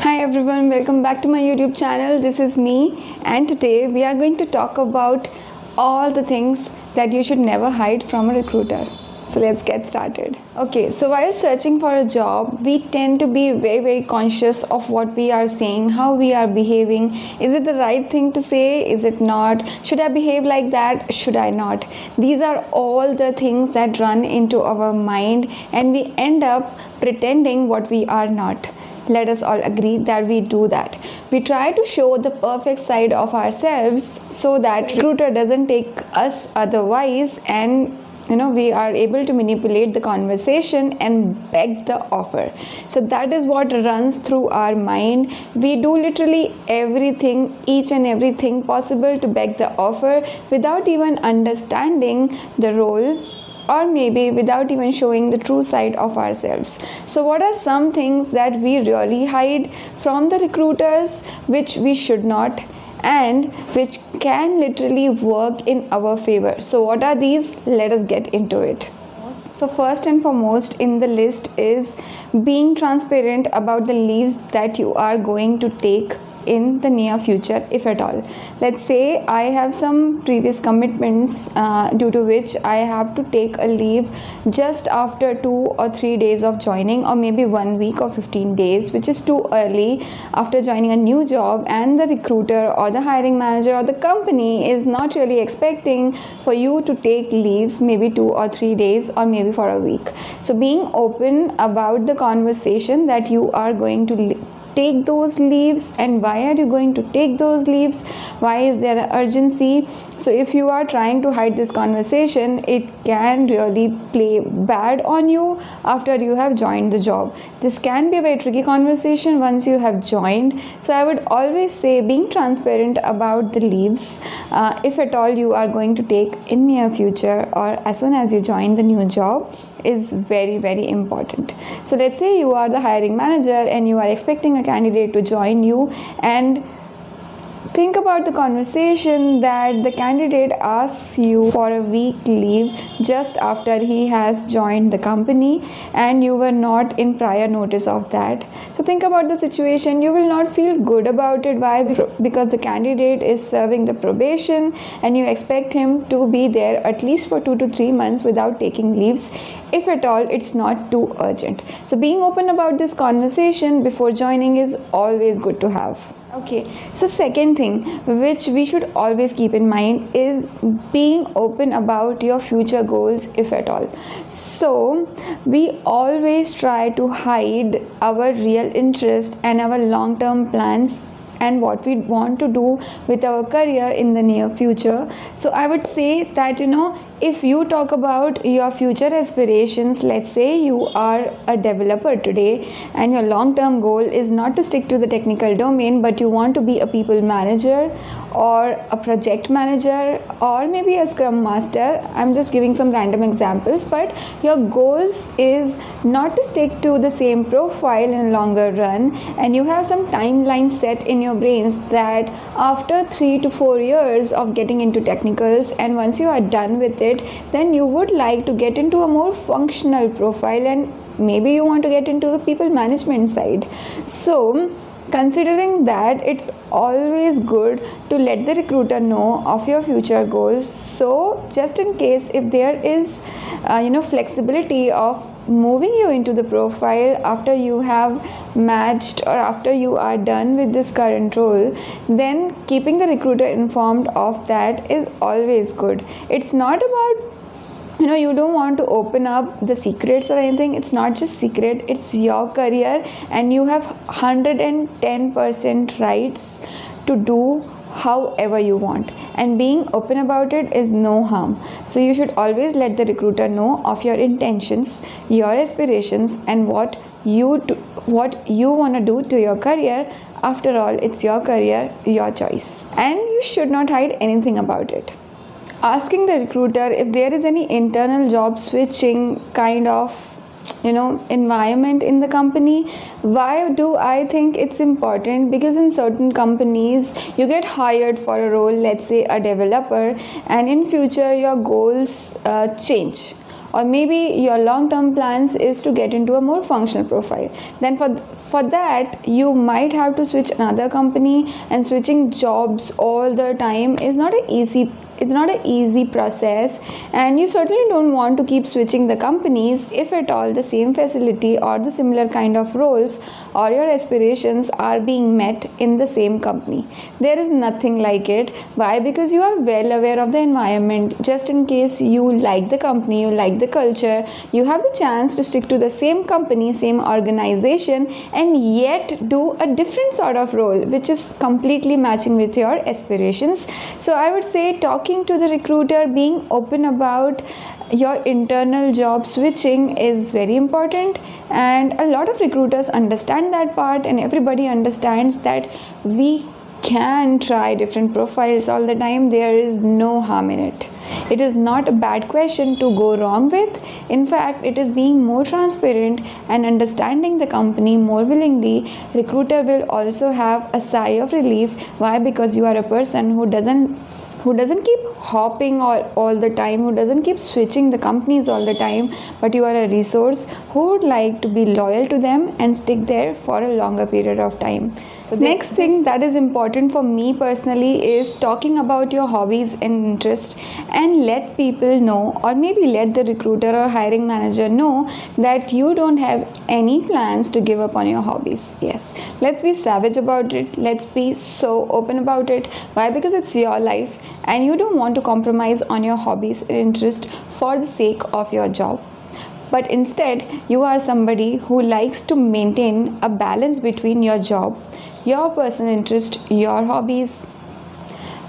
Hi everyone, welcome back to my YouTube channel. This is me, and today we are going to talk about all the things that you should never hide from a recruiter. So let's get started. Okay, so while searching for a job, we tend to be very conscious of what we are saying, how we are behaving. Is it the right thing to say? Is it not? Should I behave like that? Should I not? These are all the things that run into our mind, and we end up pretending what we are not. Let us all agree that we do that. We try to show the perfect side of ourselves so that recruiter doesn't take us otherwise, and we are able to manipulate the conversation and beg the offer. So that is what runs through our mind. We do literally everything, each and everything possible to beg the offer without even understanding the role, or maybe without even showing the true side of ourselves. So what are some things that we really hide from the recruiters, which we should not, and which can literally work in our favor? So what are these? Let us get into it. So first and foremost in the list is being transparent about the leaves that you are going to take in the near future, if at all. Let's say I have some previous commitments due to which I have to take a leave just after 2 or 3 days of joining, or maybe 1 week or 15 days, which is too early after joining a new job, and the recruiter or the hiring manager or the company is not really expecting for you to take leaves maybe 2 or 3 days or maybe for a week. So being open about the conversation that you are going to take those leaves, and why are you going to take those leaves, why is there an urgency. So if you are trying to hide this conversation, it can really play bad on you after you have joined the job. This can be a very tricky conversation once you have joined. So I would always say being transparent about the leaves, if at all you are going to take in near future or as soon as you join the new job, is very important. So let's say you are the hiring manager and you are expecting a candidate to join you, and think about the conversation that the candidate asks you for a week leave just after he has joined the company and you were not in prior notice of that. So think about the situation. You will not feel good about it. Why? Because the candidate is serving the probation and you expect him to be there at least for 2 to 3 months without taking leaves, if at all it's not too urgent. So being open about this conversation before joining is always good to have. Okay, so second thing which we should always keep in mind is being open about your future goals, if at all. So we always try to hide our real interest and our long-term plans and what we want to do with our career in the near future. So I would say that if you talk about your future aspirations, let's say you are a developer today and your long-term goal is not to stick to the technical domain, but you want to be a people manager or a project manager or maybe a scrum master. I'm just giving some random examples, but your goals is not to stick to the same profile in a longer run, and you have some timeline set in your brains that after 3 to 4 years of getting into technicals, and once you are done with it, then you would like to get into a more functional profile, and maybe you want to get into the people management side. So considering that, it's always good to let the recruiter know of your future goals. So just in case if there is flexibility of moving you into the profile after you have matched or after you are done with this current role, then keeping the recruiter informed of that is always good. It's not about you don't want to open up the secrets or anything. It's not just secret, it's your career and you have 110% rights to do however you want, and being open about it is no harm. So you should always let the recruiter know of your intentions, your aspirations, and what you want to do to your career. After all, it's your career, your choice, and you should not hide anything about it. Asking the recruiter if there is any internal job switching kind of environment in the company. Why do I think it's important? Because in certain companies you get hired for a role, let's say a developer, and in future your goals change, or maybe your long-term plans is to get into a more functional profile, then for that you might have to switch another company, and switching jobs all the time is not an easy process, and you certainly don't want to keep switching the companies if at all the same facility or the similar kind of roles or your aspirations are being met in the same company. There is nothing like it. Why? Because you are well aware of the environment. Just in case you like the company, you like the culture, you have the chance to stick to the same company, same organization, and yet do a different sort of role which is completely matching with your aspirations. So I would say talking to the recruiter, being open about your internal job switching is very important, and a lot of recruiters understand that part, and everybody understands that we can try different profiles all the time. There is no harm in it. It is not a bad question to go wrong with. In fact, it is being more transparent and understanding the company more willingly. Recruiter will also have a sigh of relief. Why? Because you are a person who doesn't keep hopping all the time, who doesn't keep switching the companies all the time, but you are a resource who would like to be loyal to them and stick there for a longer period of time. So next thing that is important for me personally is talking about your hobbies and interests, and let people know, or maybe let the recruiter or hiring manager know, that you don't have any plans to give up on your hobbies. Yes, let's be savage about it. Let's be so open about it. Why? Because it's your life and you don't want to compromise on your hobbies and interests for the sake of your job. But instead, you are somebody who likes to maintain a balance between your job, your personal interest, your hobbies,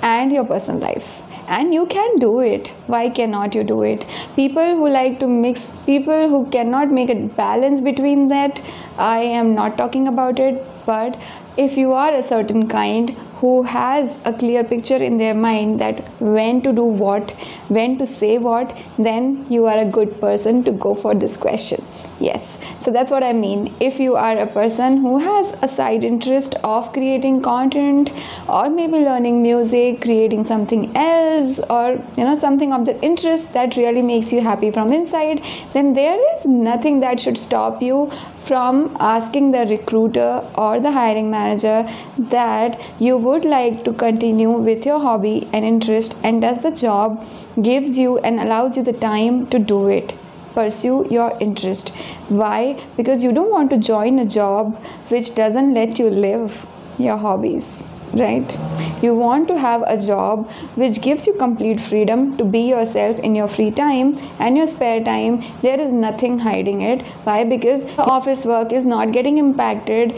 and your personal life. And you can do it. Why cannot you do it? People who like to mix, people who cannot make a balance between that, I am not talking about it. But if you are a certain kind who has a clear picture in their mind that when to do what, when to say what, then you are a good person to go for this question. Yes, so that's what I mean. If you are a person who has a side interest of creating content, or maybe learning music, creating something else, or something of the interest that really makes you happy from inside, then there is nothing that should stop you from asking the recruiter or the hiring manager that you would like to continue with your hobby and interest, and does the job gives you and allows you the time to do it. Pursue your interest. Why? Because you don't want to join a job which doesn't let you live your hobbies, right? You want to have a job which gives you complete freedom to be yourself in your free time and your spare time. There is nothing hiding it. Why? Because office work is not getting impacted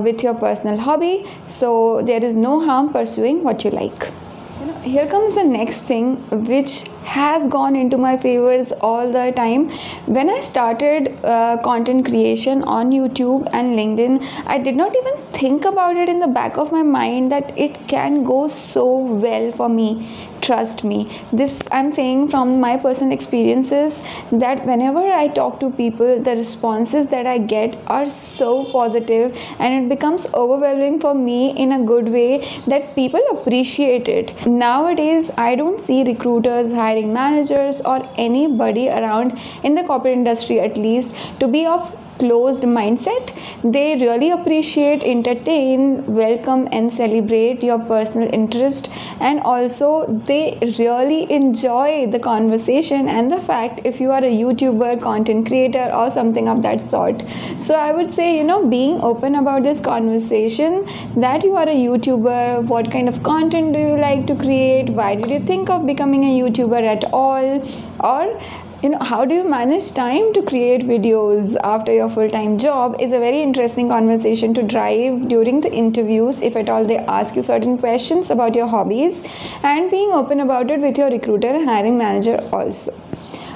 with your personal hobby, so there is no harm pursuing what you like. Here comes the next thing which has gone into my favors all the time. When I started content creation on YouTube and LinkedIn, I did not even think about it in the back of my mind that it can go so well for me. Trust me, this I'm saying from my personal experiences, that whenever I talk to people, the responses that I get are so positive, and it becomes overwhelming for me in a good way that people appreciate it. Nowadays, I don't see recruiters, hiring managers, or anybody around in the corporate industry at least to be of closed mindset. They really appreciate, entertain, welcome, and celebrate your personal interest, and also they really enjoy the conversation and the fact if you are a YouTuber, content creator, or something of that sort. So I would say, being open about this conversation, that you are a YouTuber, what kind of content do you like to create, why did you think of becoming a YouTuber at all, or how do you manage time to create videos after your full-time job, is a very interesting conversation to drive during the interviews, if at all they ask you certain questions about your hobbies, and being open about it with your recruiter and hiring manager also.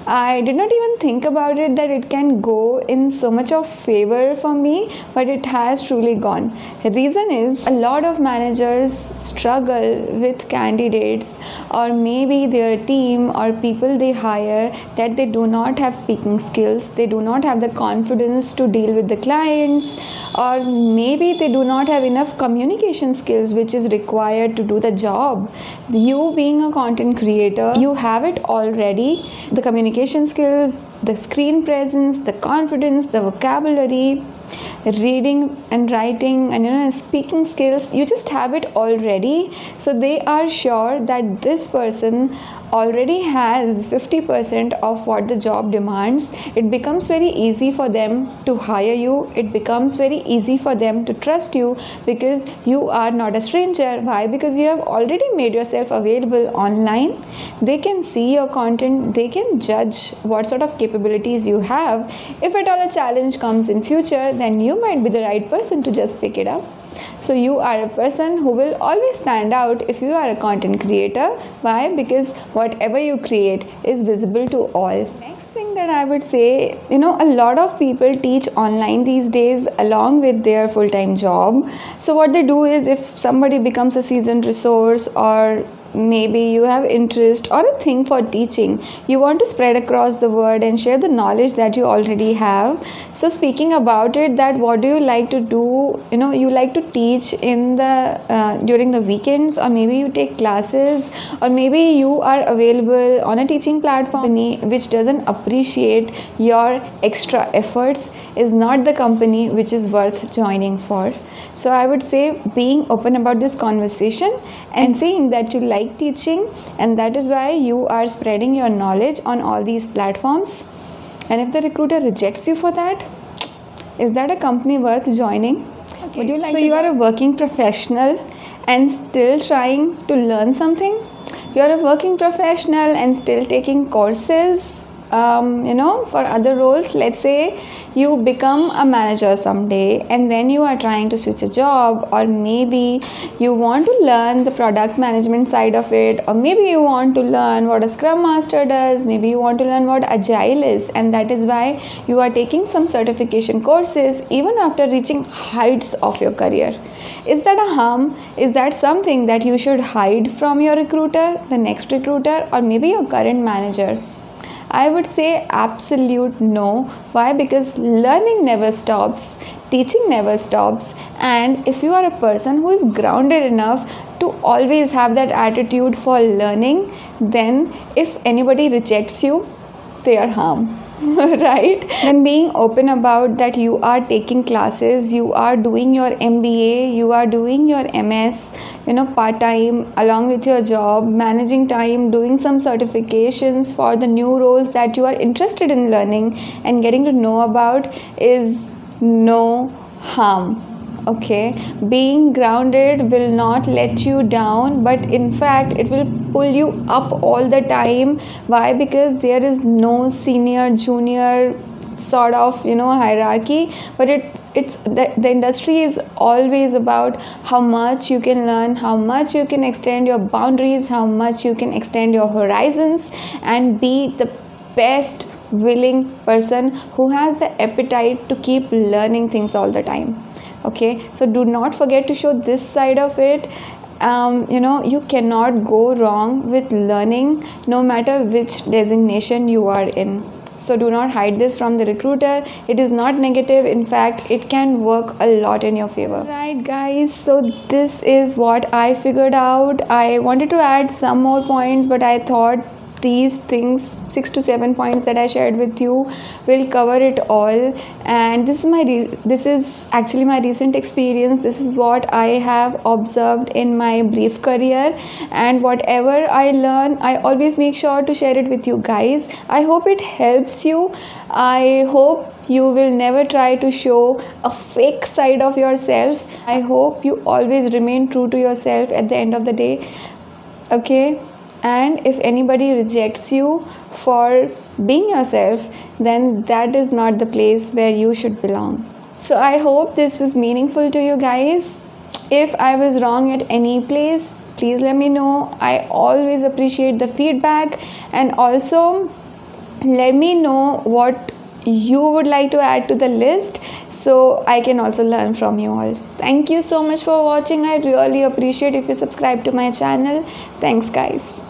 I did not even think about it that it can go in so much of favor for me, but it has truly gone. The reason is, a lot of managers struggle with candidates, or maybe their team or people they hire, that they do not have speaking skills, they do not have the confidence to deal with the clients, or maybe they do not have enough communication skills which is required to do the job. You being a content creator, you have it already, the communication communication skills, the screen presence, the confidence, the vocabulary, reading and writing, and speaking skills. You just have it already, so they are sure that this person already has 50% of what the job demands. It becomes very easy for them to hire you. It becomes very easy for them to trust you because you are not a stranger. Why? Because you have already made yourself available online. They can see your content, they can judge what sort of capabilities you have. If at all a challenge comes in future, then you might be the right person to just pick it up. So you are a person who will always stand out if you are a content creator. Why? Because whatever you create is visible to all. Next thing that I would say, a lot of people teach online these days along with their full-time job. So what they do is, if somebody becomes a seasoned resource, or maybe you have interest or a thing for teaching, you want to spread across the word and share the knowledge that you already have. So speaking about it, that what do you like to do? You like to teach in the during the weekends, or maybe you take classes, or maybe you are available on a teaching platform which doesn't appreciate your extra efforts, is not the company which is worth joining for. So I would say, being open about this conversation and saying that you like teaching, and that is why you are spreading your knowledge on all these platforms. And if the recruiter rejects you for that, is that a company worth joining? Okay. Would you like? So you are a working professional and still trying to learn something. You are a working professional and still taking courses, for other roles. Let's say you become a manager someday, and then you are trying to switch a job, or maybe you want to learn the product management side of it, or maybe you want to learn what a scrum master does, maybe you want to learn what agile is, and that is why you are taking some certification courses even after reaching heights of your career. Is that a harm? Is that something that you should hide from your recruiter, the next recruiter, or maybe your current manager? I would say absolute no. Why? Because learning never stops, teaching never stops, and if you are a person who is grounded enough to always have that attitude for learning, then if anybody rejects you, they are harm. Right? Then being open about that you are taking classes, you are doing your MBA, you are doing your MS, part-time along with your job, managing time, doing some certifications for the new roles that you are interested in learning and getting to know about, is no harm. Okay, being grounded will not let you down, but in fact it will pull you up all the time. Why? Because there is no senior junior sort of hierarchy, but it's the industry is always about how much you can learn, how much you can extend your boundaries, how much you can extend your horizons, and be the best willing person who has the appetite to keep learning things all the time. Okay, so do not forget to show this side of it. You cannot go wrong with learning, no matter which designation you are in. So do not hide this from the recruiter. It is not negative. In fact, it can work a lot in your favor. Right, guys, so this is what I figured out. I wanted to add some more points, but I thought these things, 6 to 7 points that I shared with you, will cover it all. And this is actually my recent experience. This is what I have observed in my brief career, and whatever I learn, I always make sure to share it with you guys. I hope it helps you. I hope you will never try to show a fake side of yourself. I hope you always remain true to yourself at the end of the day. Okay, and if anybody rejects you for being yourself, then that is not the place where you should belong. So I hope this was meaningful to you guys. If I was wrong at any place, please let me know. I always appreciate the feedback, and also let me know what you would like to add to the list, so I can also learn from you all. Thank you so much for watching. I really appreciate if you subscribe to my channel. Thanks, guys.